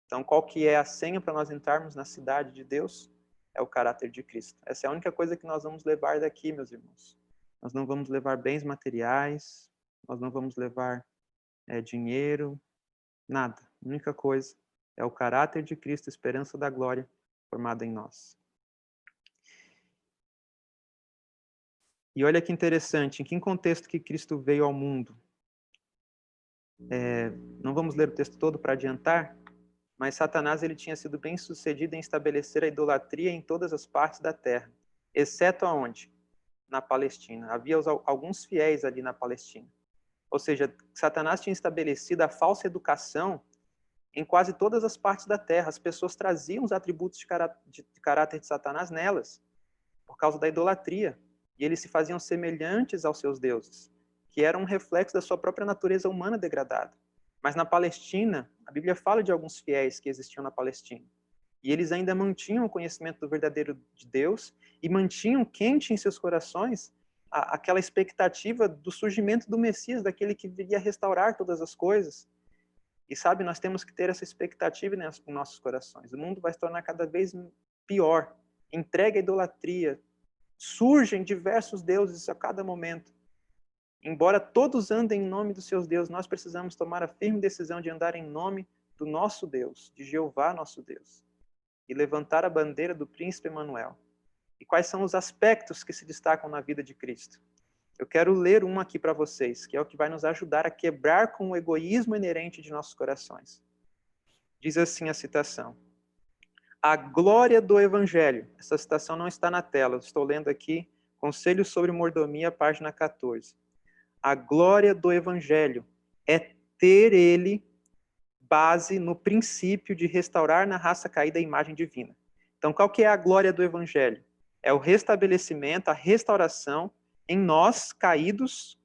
Então, qual que é a senha para nós entrarmos na cidade de Deus? É o caráter de Cristo. Essa é a única coisa que nós vamos levar daqui, meus irmãos. Nós não vamos levar bens materiais, nós não vamos levar dinheiro, nada. A única coisa é o caráter de Cristo, esperança da glória formada em nós. E olha que interessante, em que contexto que Cristo veio ao mundo? Não vamos ler o texto todo para adiantar, mas Satanás ele tinha sido bem sucedido em estabelecer a idolatria em todas as partes da terra, exceto aonde? Na Palestina. Havia alguns fiéis ali na Palestina. Ou seja, Satanás tinha estabelecido a falsa educação em quase todas as partes da terra. As pessoas traziam os atributos de caráter de Satanás nelas, por causa da idolatria. E eles se faziam semelhantes aos seus deuses, que eram um reflexo da sua própria natureza humana degradada. Mas na Palestina, a Bíblia fala de alguns fiéis que existiam na Palestina. E eles ainda mantinham o conhecimento do verdadeiro de Deus e mantinham quente em seus corações aquela expectativa do surgimento do Messias, daquele que viria restaurar todas as coisas. E sabe, nós temos que ter essa expectativa em nossos corações. O mundo vai se tornar cada vez pior. Entregue à idolatria. Surgem diversos deuses a cada momento. Embora todos andem em nome dos seus deuses, nós precisamos tomar a firme decisão de andar em nome do nosso Deus, de Jeová nosso Deus, e levantar a bandeira do príncipe Emanuel. E quais são os aspectos que se destacam na vida de Cristo? Eu quero ler um aqui para vocês, que é o que vai nos ajudar a quebrar com o egoísmo inerente de nossos corações. Diz assim a citação: a glória do Evangelho. Essa citação não está na tela, eu estou lendo aqui, Conselho sobre Mordomia, página 14. A glória do Evangelho é ter ele base no princípio de restaurar na raça caída a imagem divina. Então, qual que é a glória do Evangelho? É o restabelecimento, a restauração em nós, caídos,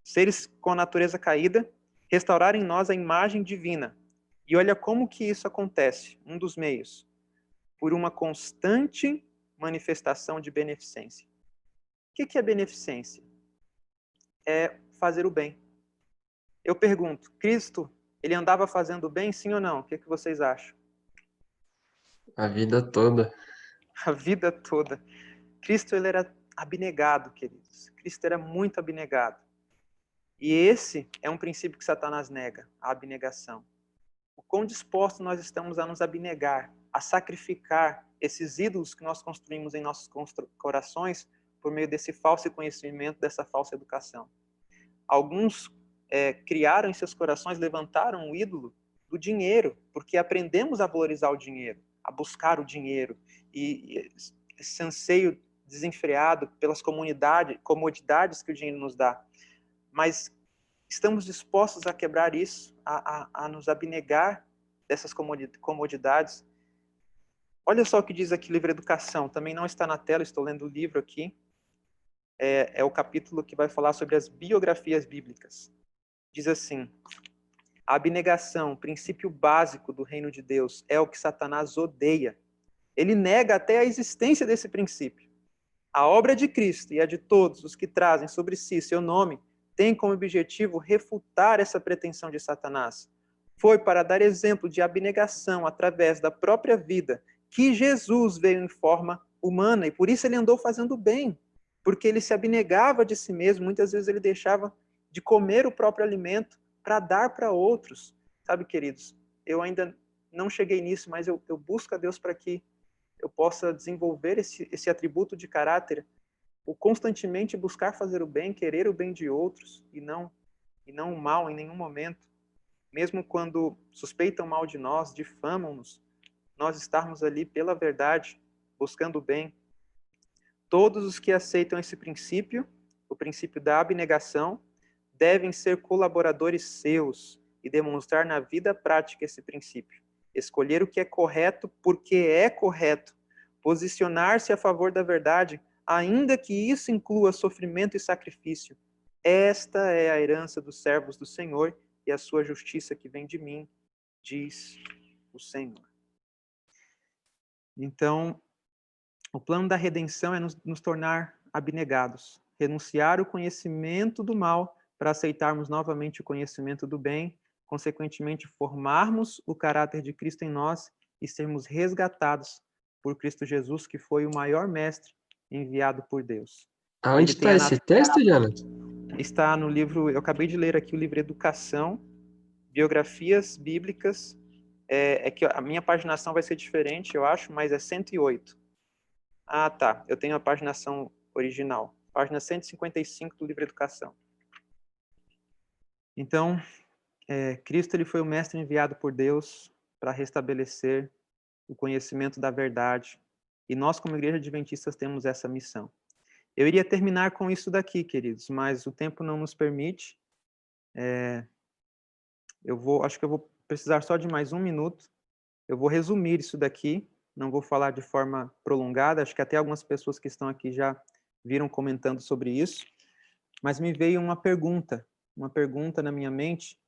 seres com a natureza caída, restaurar em nós a imagem divina. E olha como que isso acontece, um dos meios, por uma constante manifestação de beneficência. O que é beneficência? É fazer o bem. Eu pergunto, Cristo, ele andava fazendo o bem, sim ou não? O que vocês acham? A vida toda. A vida toda. Cristo, ele era abnegado, queridos. Cristo era muito abnegado. E esse é um princípio que Satanás nega, a abnegação. O quão dispostos nós estamos a nos abnegar, a sacrificar esses ídolos que nós construímos em nossos corações por meio desse falso conhecimento, dessa falsa educação. Alguns criaram em seus corações, levantaram o ídolo do dinheiro, porque aprendemos a valorizar o dinheiro, a buscar o dinheiro, e esse anseio desenfreado pelas comodidades que o dinheiro nos dá. Mas estamos dispostos a quebrar isso, a nos abnegar dessas comodidades. Olha só o que diz aqui o livro Educação, também não está na tela, estou lendo o livro aqui. É o capítulo que vai falar sobre as biografias bíblicas. Diz assim: a abnegação, princípio básico do reino de Deus, é o que Satanás odeia. Ele nega até a existência desse princípio. A obra de Cristo e a de todos os que trazem sobre si seu nome tem como objetivo refutar essa pretensão de Satanás. Foi para dar exemplo de abnegação através da própria vida que Jesus veio em forma humana, e por isso ele andou fazendo bem, porque ele se abnegava de si mesmo, muitas vezes ele deixava de comer o próprio alimento para dar para outros. Sabe, queridos, eu ainda não cheguei nisso, mas eu busco a Deus para que eu possa desenvolver esse atributo de caráter, o constantemente buscar fazer o bem, querer o bem de outros e não o mal em nenhum momento. Mesmo quando suspeitam mal de nós, difamam-nos, nós estarmos ali pela verdade, buscando o bem. Todos os que aceitam esse princípio, o princípio da abnegação, devem ser colaboradores seus e demonstrar na vida prática esse princípio. Escolher o que é correto porque é correto. Posicionar-se a favor da verdade, ainda que isso inclua sofrimento e sacrifício. Esta é a herança dos servos do Senhor e a sua justiça que vem de mim, diz o Senhor. Então, o plano da redenção é nos tornar abnegados, renunciar o conhecimento do mal para aceitarmos novamente o conhecimento do bem, consequentemente formarmos o caráter de Cristo em nós e sermos resgatados por Cristo Jesus, que foi o maior mestre enviado por Deus. Aonde está esse texto, Jonathan? Está no livro, eu acabei de ler aqui o livro Educação, Biografias Bíblicas. É que a minha paginação vai ser diferente, eu acho, mas é 108. Ah, tá. Eu tenho a paginação original. Página 155 do livro Educação. Então, Cristo ele foi o mestre enviado por Deus para restabelecer o conhecimento da verdade. E nós, como Igreja Adventistas, temos essa missão. Eu iria terminar com isso daqui, queridos, mas o tempo não nos permite. Acho que eu vou precisar só de mais um minuto. Eu vou resumir isso daqui, não vou falar de forma prolongada, acho que até algumas pessoas que estão aqui já viram comentando sobre isso, mas me veio uma pergunta na minha mente,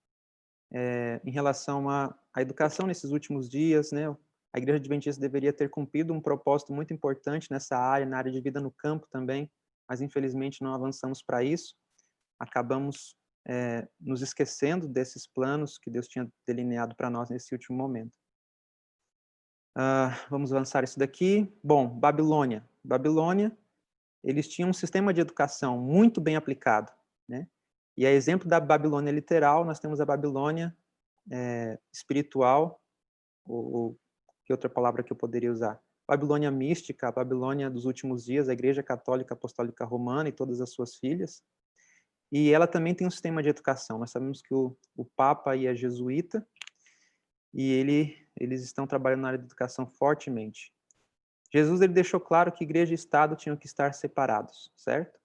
em relação à educação nesses últimos dias, né? A Igreja Adventista deveria ter cumprido um propósito muito importante nessa área, na área de vida no campo também, mas infelizmente não avançamos para isso. Acabamos nos esquecendo desses planos que Deus tinha delineado para nós nesse último momento. Vamos avançar isso daqui. Bom, Babilônia. Babilônia, eles tinham um sistema de educação muito bem aplicado, né? E a exemplo da Babilônia literal, nós temos a Babilônia espiritual, ou que outra palavra que eu poderia usar? Babilônia mística, a Babilônia dos últimos dias, a Igreja Católica Apostólica Romana e todas as suas filhas. E ela também tem um sistema de educação. Nós sabemos que o Papa aí é jesuíta e eles estão trabalhando na área de educação fortemente. Jesus ele deixou claro que igreja e Estado tinham que estar separados, certo?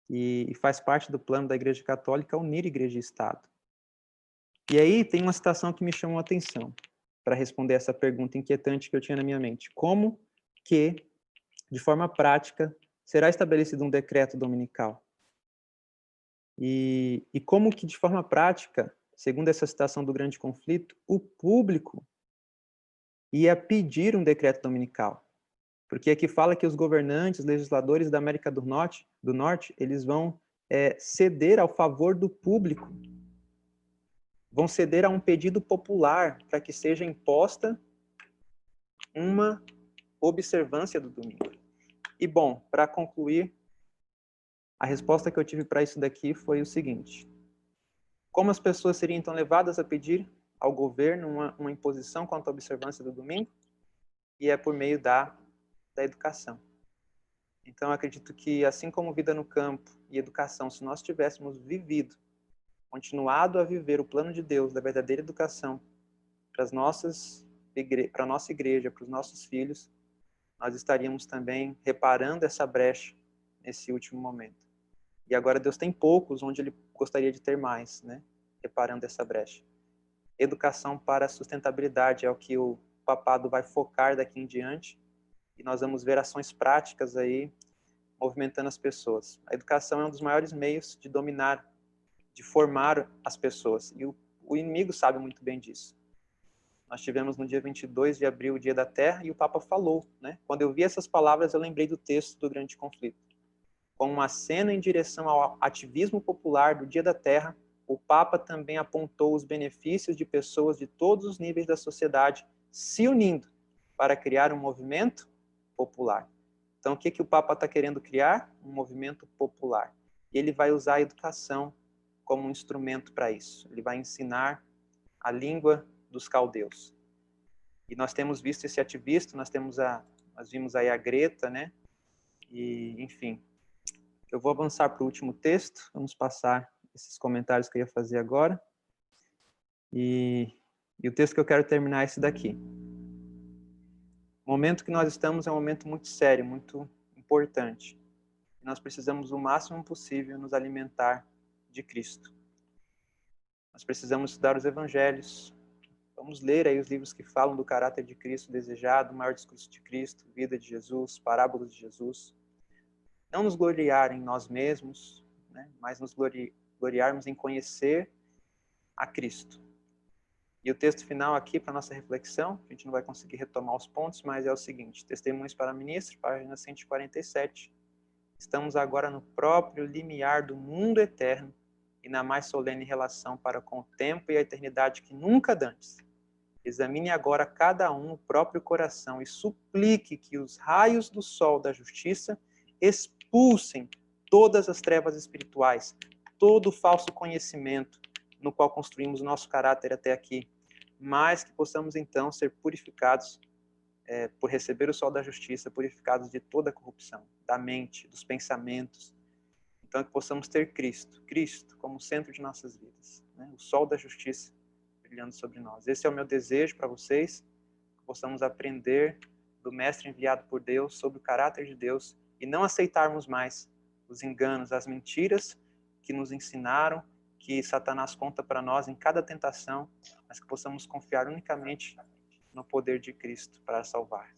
E faz parte do plano da Igreja Católica unir igreja e Estado. E aí tem uma citação que me chamou a atenção para responder essa pergunta inquietante que eu tinha na minha mente. Como que, de forma prática, será estabelecido um decreto dominical? E como que, de forma prática, segundo essa citação do grande conflito, o público ia pedir um decreto dominical? Porque aqui fala que os governantes, legisladores da América do Norte, eles vão ceder ao favor do público, vão ceder a um pedido popular para que seja imposta uma observância do domingo. E, bom, para concluir, a resposta que eu tive para isso daqui foi o seguinte: como as pessoas seriam então levadas a pedir ao governo uma imposição quanto à observância do domingo? E é por meio da educação. Então, eu acredito que, assim como vida no campo e educação, se nós tivéssemos vivido, continuado a viver o plano de Deus da verdadeira educação para a nossa igreja, para os nossos filhos, nós estaríamos também reparando essa brecha nesse último momento. E agora Deus tem poucos onde Ele gostaria de ter mais, né? Reparando essa brecha. Educação para a sustentabilidade é o que o papado vai focar daqui em diante, e nós vamos ver ações práticas aí movimentando as pessoas. A educação é um dos maiores meios de dominar, de formar as pessoas, e o inimigo sabe muito bem disso. Nós tivemos no dia 22 de abril o Dia da Terra, e o Papa falou, né? Quando eu vi essas palavras, eu lembrei do texto do Grande Conflito. Com uma aceno em direção ao ativismo popular do Dia da Terra, o Papa também apontou os benefícios de pessoas de todos os níveis da sociedade se unindo para criar um movimento popular. Então, o que o Papa está querendo criar? Um movimento popular. E ele vai usar a educação como um instrumento para isso. Ele vai ensinar a língua dos caldeus. E nós temos visto esse ativismo, nós vimos aí a Greta, né? E, enfim, eu vou avançar para o último texto, vamos passar esses comentários que eu ia fazer agora. E o texto que eu quero terminar é esse daqui. O momento que nós estamos é um momento muito sério, muito importante. E nós precisamos o máximo possível nos alimentar de Cristo. Nós precisamos estudar os evangelhos. Vamos ler aí os livros que falam do caráter de Cristo desejado, o maior discurso de Cristo, vida de Jesus, parábolas de Jesus. Não nos gloriar em nós mesmos, né, mas nos gloriarmos em conhecer a Cristo. E o texto final aqui para nossa reflexão, a gente não vai conseguir retomar os pontos, mas é o seguinte: Testemunhos para Ministro, página 147. Estamos agora no próprio limiar do mundo eterno e na mais solene relação para com o tempo e a eternidade que nunca dantes. Examine agora cada um o próprio coração e suplique que os raios do sol da justiça expulsem todas as trevas espirituais, todo o falso conhecimento no qual construímos nosso caráter até aqui, mas que possamos então ser purificados por receber o sol da justiça, purificados de toda a corrupção, da mente, dos pensamentos. Então, que possamos ter Cristo como centro de nossas vidas, né? O sol da justiça brilhando sobre nós. Esse é o meu desejo para vocês, que possamos aprender do Mestre enviado por Deus sobre o caráter de Deus e não aceitarmos mais os enganos, as mentiras que nos ensinaram, que Satanás conta para nós em cada tentação, mas que possamos confiar unicamente no poder de Cristo para salvar.